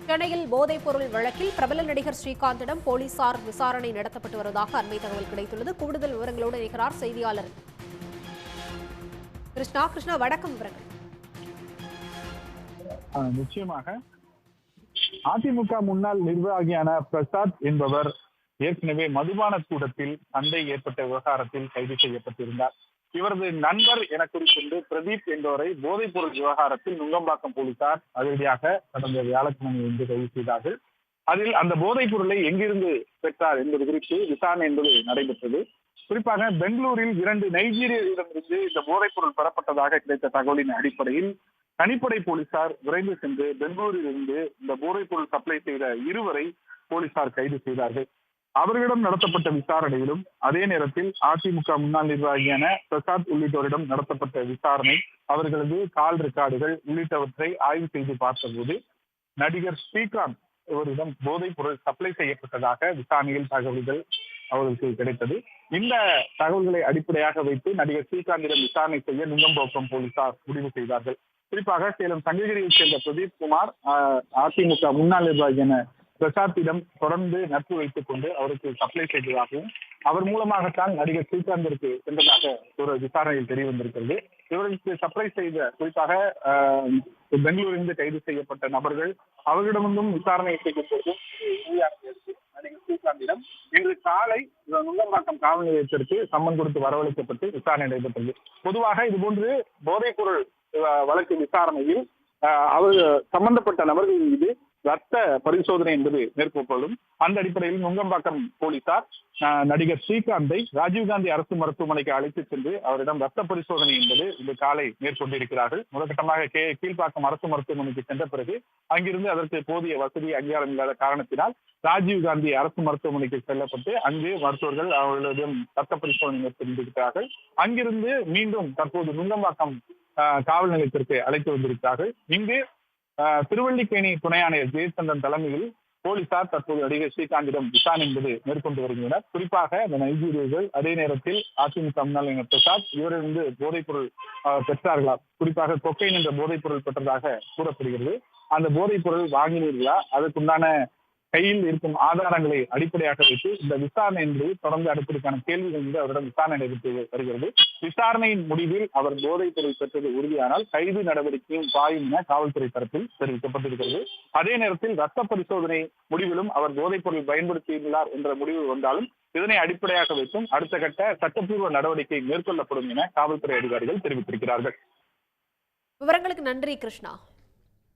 சென்னையில் போதைப் பொருள் வழக்கில் பிரபல நடிகர் ஸ்ரீகாந்திடம் போலீசார் விசாரணை நடத்தப்பட்டு வருவதாக அண்மை தகவல் கிடைத்துள்ளது. கூடுதல் விவரங்களோடு இணைகிறார் செய்தியாளர் கிருஷ்ணா. வணக்கம். விவரங்கள் நிச்சயமாக அதிமுக முன்னாள் நிர்வாகியான பிரசாத் என்பவர் ஏற்கனவே மதுபான கூடத்தில் சண்டை ஏற்பட்ட விவகாரத்தில் கைது செய்யப்பட்டிருந்தார். இவரது நண்பர் என குறிக்கொண்டு பிரதீப் என்பவரை போதைப் பொருள் விவகாரத்தில் நுங்கம்பாக்கம் போலீசார் அதிரடியாக கடந்த வியாழக்கிழமை கைது செய்தார்கள். அதில் அந்த போதைப் பொருளை எங்கிருந்து பெற்றார் என்பது குறித்து விசாரணை என்பது நடைபெற்றது. குறிப்பாக பெங்களூரில் 2 நைஜீரியர்களிடமிருந்து இந்த போதைப் பொருள் பெறப்பட்டதாக கிடைத்த தகவலின் அடிப்படையில் தனிப்படை போலீசார் விரைந்து சென்று பெங்களூரில் இருந்து இந்த போதைப் பொருள் சப்ளை செய்த இருவரை போலீசார் கைது செய்தார்கள். அவர்களிடம் நடத்தப்பட்ட விசாரணையிலும் அதே நேரத்தில் அதிமுக முன்னாள் நிர்வாகியான பிரசாத் உள்ளிட்டோரிடம் நடத்தப்பட்ட விசாரணை, அவர்களது கால் ரெக்கார்டுகள் உள்ளிட்டவற்றை ஆய்வு செய்து பார்த்தபோது நடிகர் ஸ்ரீகாந்த் இவரிடம் போதைப் பொருள் சப்ளை செய்யப்பட்டதாக விசாரணையில் தகவல்கள் அவர்களுக்கு கிடைத்தது. இந்த தகவல்களை அடிப்படையாக வைத்து நடிகர் ஸ்ரீகாந்திடம் விசாரணை செய்ய நுங்கம்பாக்கம் போலீசார் முடிவு செய்தார்கள். குறிப்பாக சேலம் சங்ககிரியைச் சேர்ந்த பிரதீப் குமார் அதிமுக முன்னாள் நிர்வாகியான பிரசாத்திடம் தொடர்ந்து நட்பு வைத்துக் கொண்டு அவருக்கு சப்ளை செய்ததாகவும் அவர் மூலமாகத்தான் நடிகர் ஸ்ரீகாந்திற்கு சென்றதாக ஒரு விசாரணையில் தெரிய வந்திருக்கிறது. இவர்களுக்கு சப்ளை செய்த குறிப்பாக பெங்களூரிலிருந்து கைது செய்யப்பட்ட நபர்கள் அவர்களிடமும் விசாரணை செய்யும் போது நடிகர் ஸ்ரீகாந்திடம் இன்று காலை நுங்கம்பாக்கம் காவல் நிலையத்திற்கு சம்மன் கொடுத்து வரவழைக்கப்பட்டு விசாரணை நடைபெற்றது. பொதுவாக இதுபோன்று போதைப் பொருள் வழக்கு விசாரணையில் அவர் சம்பந்தப்பட்ட நபர்களின் மீது ரத்த பரிசோதனை என்பது மேற்கொள்ளப்படும். அந்த அடிப்படையில் நுங்கம்பாக்கம் போலீசார் நடிகர் ஸ்ரீகாந்தை ராஜீவ்காந்தி அரசு மருத்துவமனைக்கு அழைத்து சென்று அவரிடம் ரத்த பரிசோதனை என்பது இன்று காலை மேற்கொண்டிருக்கிறார்கள். முதற்கட்டமாக கீழ்ப்பாக்கம் அரசு மருத்துவமனைக்கு சென்ற பிறகு அங்கிருந்து அதற்கு போதிய வசதி அங்கீகாரம் இல்லாத காரணத்தினால் ராஜீவ்காந்தி அரசு மருத்துவமனைக்கு செல்லப்பட்டு அங்கு மருத்துவர்கள் அவர்களிடம் ரத்த பரிசோதனை மேற்கொண்டிருக்கிறார்கள். அங்கிருந்து மீண்டும் தற்போது நுங்கம்பாக்கம் காவல் நிலையத்திற்கு அழைத்து வந்திருக்கிறார்கள். இங்கு திருவல்லிக்கேணி துணை ஆணையர் ஜெயச்சந்திரன் தலைமையில் போலீசார் தற்போது நடிகர் ஸ்ரீகாந்திடம் விசாரணை என்பது மேற்கொண்டு வருகின்றனர். குறிப்பாக இந்த நைஜீரியர்கள் அதே நேரத்தில் அதிமுக முன்னாள் பிரசாத் இவரிலிருந்து போதைப் பொருள் பெற்றார்களா, குறிப்பாக கொக்கைன் என்ற போதைப் பொருள் பெற்றதாக கூறப்படுகிறது. அந்த போதைப் பொருள் வாங்கினீர்களா, அதற்குண்டான கையில் இருக்கும் ஆதாரங்களை அடிப்படையாக வைத்து இந்த விசாரணை என்பது தொடர்ந்து அடுப்பதற்கான கேள்விகள் மீது அவரிடம் விசாரணை நடைபெற்று வருகிறது. விசாரணையின் முடிவில் அவர் போதைப் பொருள் பெற்றது உறுதியானால் கைது நடவடிக்கையும் பாயும் என காவல்துறை தரப்பில் தெரிவிக்கப்பட்டிருக்கிறது. அதே நேரத்தில் ரத்த பரிசோதனை முடிவிலும் அவர் போதைப் பொருள் பயன்படுத்தியுள்ளார் என்ற முடிவு வந்தாலும் இதனை அடிப்படையாக வைத்தும் அடுத்த கட்ட சட்டப்பூர்வ நடவடிக்கை மேற்கொள்ளப்படும் என காவல்துறை அதிகாரிகள் தெரிவித்திருக்கிறார்கள். விவரங்களுக்கு நன்றி கிருஷ்ணா.